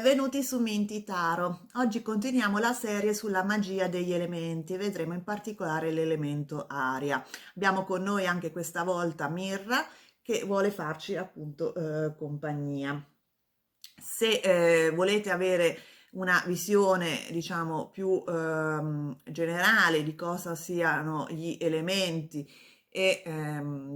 Benvenuti su Minty Taro. Oggi continuiamo la serie sulla magia degli elementi e vedremo in particolare l'elemento aria. Abbiamo con noi anche questa volta Mirra che vuole farci appunto compagnia. Se volete avere una visione diciamo più generale di cosa siano gli elementi e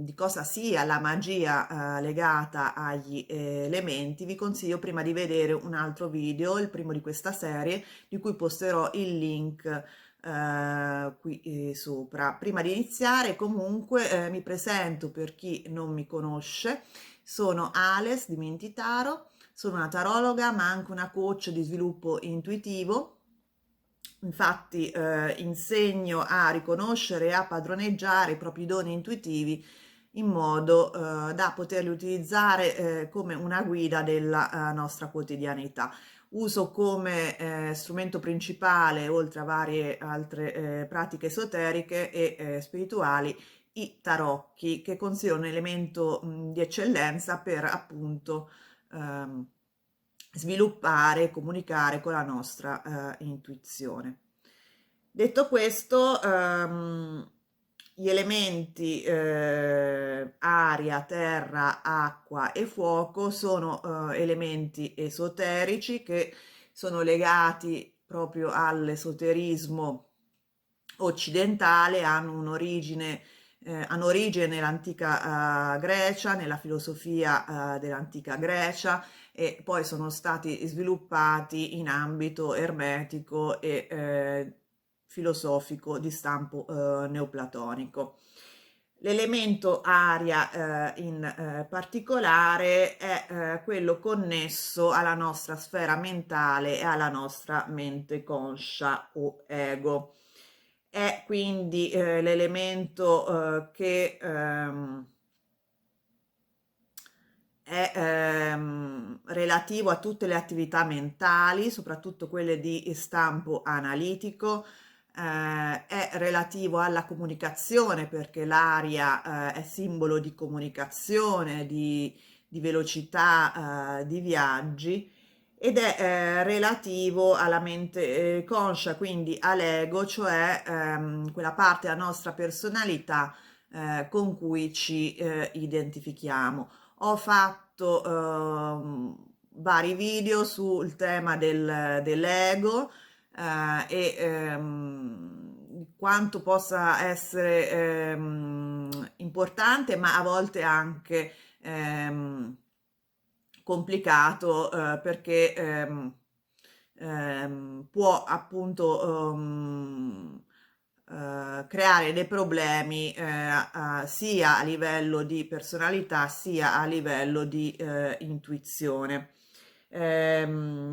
di cosa sia la magia legata agli elementi, vi consiglio prima di vedere un altro video, il primo di questa serie, di cui posterò il link qui sopra. Prima di iniziare comunque mi presento per chi non mi conosce. Sono Ales di Minty Taro, sono una tarologa ma anche una coach di sviluppo intuitivo. Infatti insegno a riconoscere e a padroneggiare i propri doni intuitivi in modo da poterli utilizzare come una guida della nostra quotidianità. Uso come strumento principale, oltre a varie altre pratiche esoteriche e spirituali, i tarocchi, che considero un elemento di eccellenza per appunto sviluppare e comunicare con la nostra intuizione. Detto questo, gli elementi aria, terra, acqua e fuoco sono elementi esoterici che sono legati proprio all'esoterismo occidentale, hanno origine nell'antica Grecia, nella filosofia dell'antica Grecia, e poi sono stati sviluppati in ambito ermetico e filosofico di stampo neoplatonico. L'elemento aria in particolare è quello connesso alla nostra sfera mentale e alla nostra mente conscia o ego. È quindi l'elemento che è relativo a tutte le attività mentali, soprattutto quelle di stampo analitico, è relativo alla comunicazione perché l'aria è simbolo di comunicazione, di velocità, di viaggi, ed è relativo alla mente conscia, quindi all'ego, cioè quella parte della nostra personalità con cui ci identifichiamo. Ho fatto vari video sul tema dell'ego e quanto possa essere importante, ma a volte anche complicato perché può appunto creare dei problemi sia a livello di personalità sia a livello di intuizione.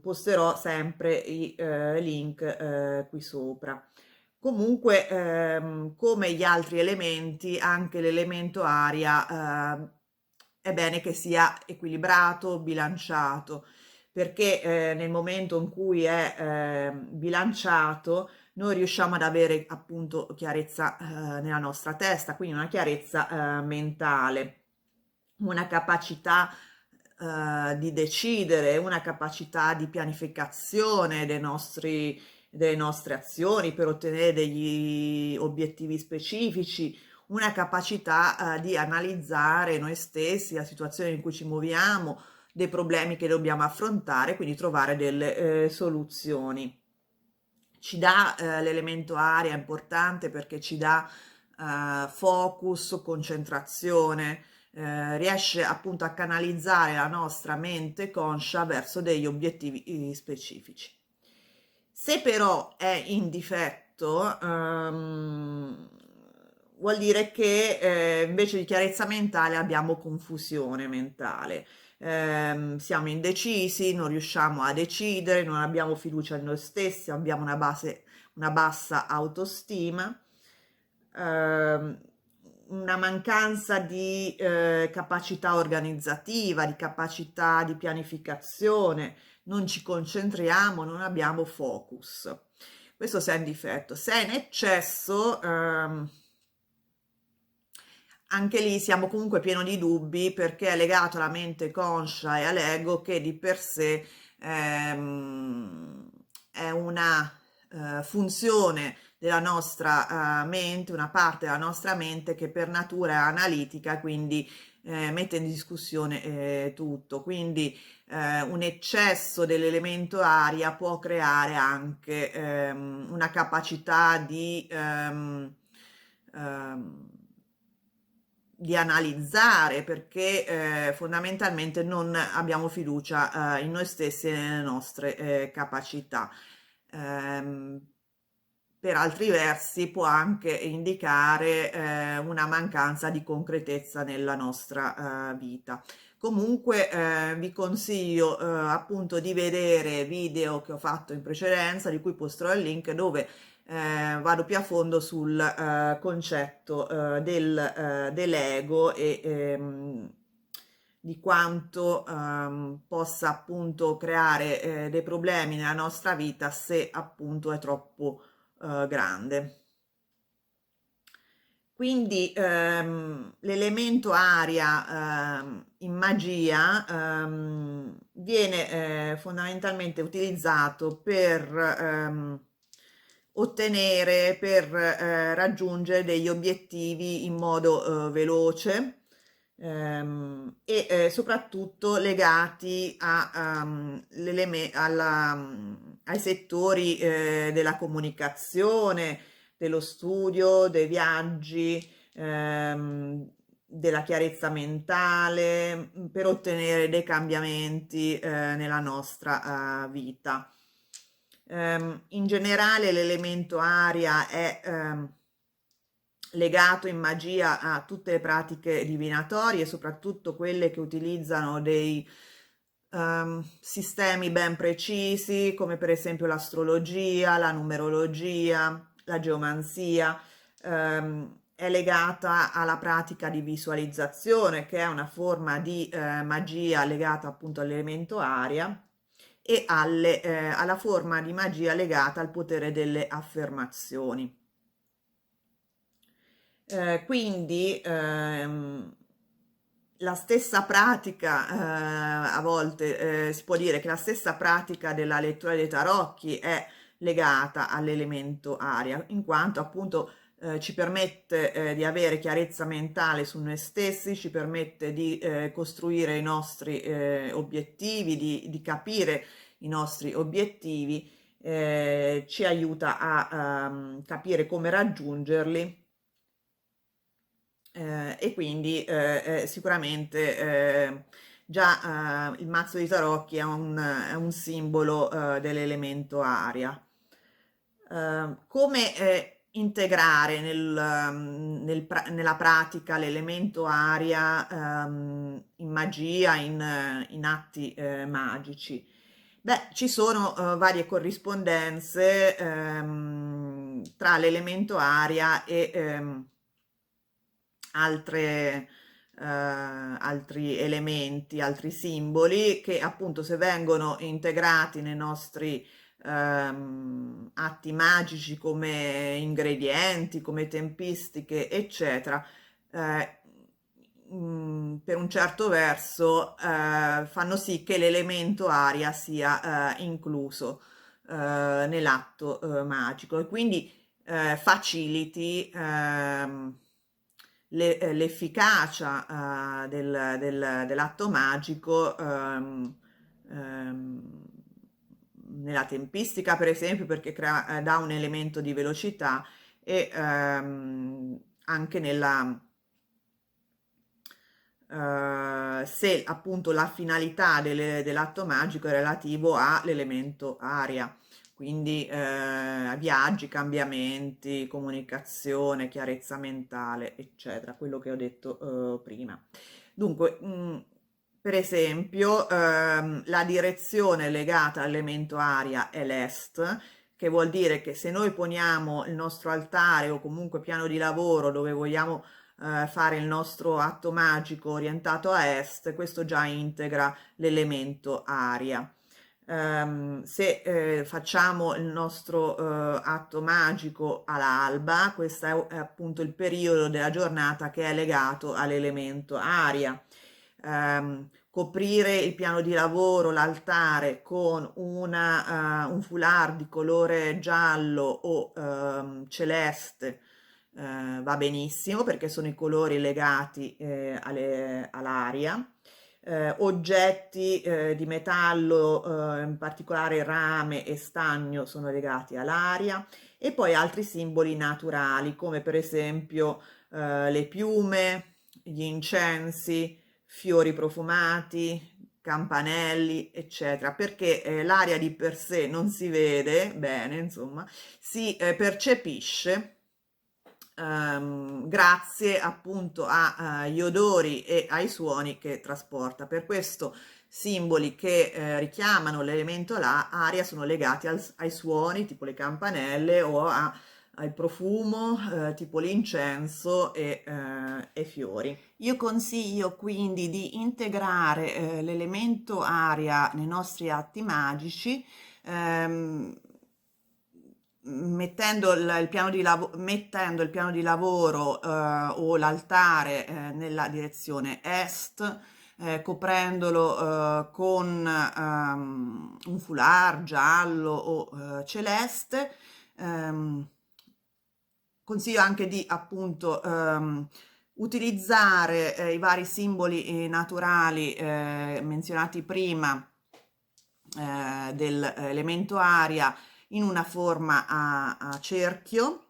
Posterò sempre i link qui sopra. Comunque, come gli altri elementi, anche l'elemento aria è bene che sia equilibrato, bilanciato, perché nel momento in cui è bilanciato noi riusciamo ad avere appunto chiarezza nella nostra testa, quindi una chiarezza mentale, una capacità di decidere, una capacità di pianificazione delle nostre azioni per ottenere degli obiettivi specifici, una capacità di analizzare noi stessi, la situazione in cui ci muoviamo, dei problemi che dobbiamo affrontare, quindi trovare delle soluzioni. Ci dà l'elemento aria importante perché ci dà focus, concentrazione, riesce appunto a canalizzare la nostra mente conscia verso degli obiettivi specifici. Se però è in difetto, vuol dire che invece di chiarezza mentale abbiamo confusione mentale. Siamo indecisi, non riusciamo a decidere, non abbiamo fiducia in noi stessi, abbiamo una bassa autostima, una mancanza di capacità organizzativa, di capacità di pianificazione, non ci concentriamo, non abbiamo focus. Questo se è in difetto. Se è in eccesso, anche lì siamo comunque pieni di dubbi perché è legato alla mente conscia e all'ego che di per sé è una funzione della nostra mente, una parte della nostra mente che per natura è analitica, quindi mette in discussione tutto. Quindi un eccesso dell'elemento aria può creare anche una capacità ehm, di analizzare perché fondamentalmente non abbiamo fiducia in noi stessi e nelle nostre capacità. Ehm, per altri versi può anche indicare una mancanza di concretezza nella nostra vita. Comunque vi consiglio appunto di vedere video che ho fatto in precedenza, di cui posterò il link, dove vado più a fondo sul concetto dell'ego e di quanto possa appunto creare dei problemi nella nostra vita se appunto è troppo grande. Quindi l'elemento aria in magia viene fondamentalmente utilizzato per ottenere, per raggiungere degli obiettivi in modo veloce e soprattutto legati ai settori della comunicazione, dello studio, dei viaggi, della chiarezza mentale, per ottenere dei cambiamenti nella nostra vita. In generale l'elemento aria è legato in magia a tutte le pratiche divinatorie, soprattutto quelle che utilizzano dei sistemi ben precisi, come per esempio l'astrologia, la numerologia, la geomanzia. È legata alla pratica di visualizzazione, che è una forma di magia legata appunto all'elemento aria, e alla forma di magia legata al potere delle affermazioni. Quindi la stessa pratica, a volte si può dire che la stessa pratica della lettura dei tarocchi è legata all'elemento aria, in quanto appunto ci permette di avere chiarezza mentale su noi stessi, ci permette di costruire i nostri obiettivi, di capire i nostri obiettivi, ci aiuta a capire come raggiungerli e quindi sicuramente già il mazzo di tarocchi è un simbolo dell'elemento aria. Come integrare nella pratica l'elemento aria in magia, in atti magici? Beh, ci sono varie corrispondenze tra l'elemento aria e altri elementi, altri simboli che appunto se vengono integrati nei nostri atti magici come ingredienti, come tempistiche, eccetera, per un certo verso fanno sì che l'elemento aria sia incluso nell'atto magico e quindi faciliti l'efficacia dell'atto magico nella tempistica, per esempio, perché dà un elemento di velocità e anche se appunto la finalità dell'atto magico è relativo all'elemento aria, quindi viaggi, cambiamenti, comunicazione, chiarezza mentale, eccetera, quello che ho detto prima. Dunque, per esempio, la direzione legata all'elemento aria è l'est, che vuol dire che se noi poniamo il nostro altare o comunque piano di lavoro dove vogliamo fare il nostro atto magico orientato a est, questo già integra l'elemento aria. Se facciamo il nostro atto magico all'alba, questo è appunto il periodo della giornata che è legato all'elemento aria. coprire il piano di lavoro, l'altare con un foulard di colore giallo o celeste, va benissimo perché sono i colori legati all'aria. Oggetti di metallo, in particolare rame e stagno, sono legati all'aria, e poi altri simboli naturali come per esempio le piume, gli incensi, fiori profumati, campanelli, eccetera, perché l'aria di per sé non si vede bene, insomma, si percepisce grazie appunto agli odori e ai suoni che trasporta. Per questo simboli che richiamano l'elemento aria sono legati ai suoni, tipo le campanelle, o al profumo, tipo l'incenso e fiori. Io consiglio quindi di integrare l'elemento aria nei nostri atti magici, ehm, mettendo il piano di lavoro o l'altare nella direzione est, coprendolo con un foulard giallo o celeste. Ehm, Consiglio anche di appunto utilizzare i vari simboli naturali menzionati prima dell'elemento aria in una forma a cerchio,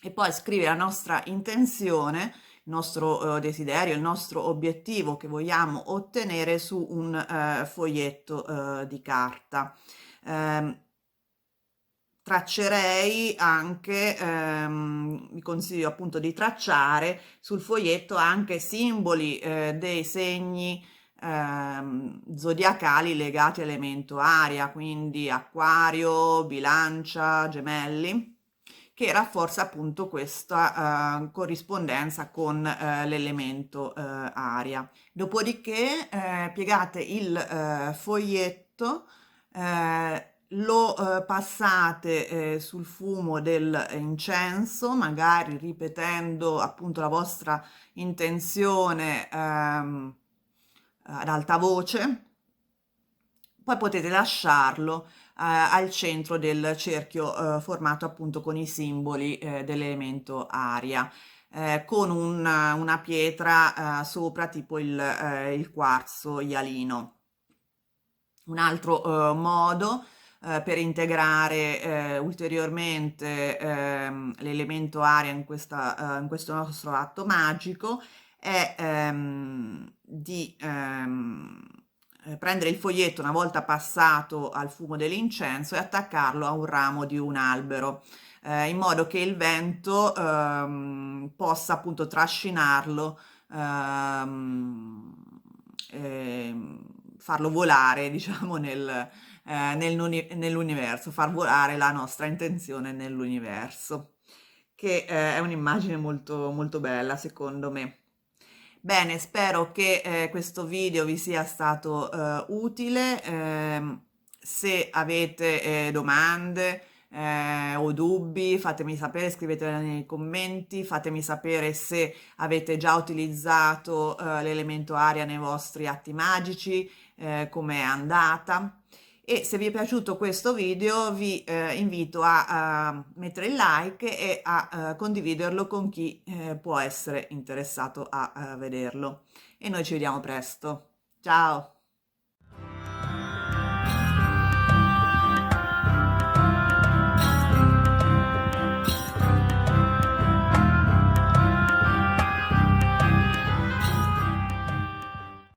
e poi scrivere la nostra intenzione, il nostro desiderio, il nostro obiettivo che vogliamo ottenere su un foglietto di carta. Traccerei anche, vi consiglio appunto di tracciare sul foglietto anche simboli dei segni zodiacali legati all'elemento aria, quindi Acquario, Bilancia, Gemelli, che rafforza appunto questa corrispondenza con l'elemento aria. Dopodiché piegate il foglietto, lo passate sul fumo del incenso, magari ripetendo appunto la vostra intenzione ad alta voce. Poi potete lasciarlo al centro del cerchio formato appunto con i simboli dell'elemento aria, con una pietra sopra, tipo il quarzo ialino. Un altro modo per integrare ulteriormente l'elemento aria in questo nostro atto magico è di prendere il foglietto una volta passato al fumo dell'incenso e attaccarlo a un ramo di un albero, in modo che il vento possa appunto trascinarlo, farlo volare, diciamo, nell'universo, far volare la nostra intenzione nell'universo, che è un'immagine molto, molto bella, secondo me. Bene, spero che questo video vi sia stato utile. Se avete domande o dubbi, fatemi sapere, scrivetela nei commenti, fatemi sapere se avete già utilizzato l'elemento aria nei vostri atti magici, com'è andata. E se vi è piaciuto questo video vi invito a mettere il like e a condividerlo con chi può essere interessato a vederlo. E noi ci vediamo presto. Ciao!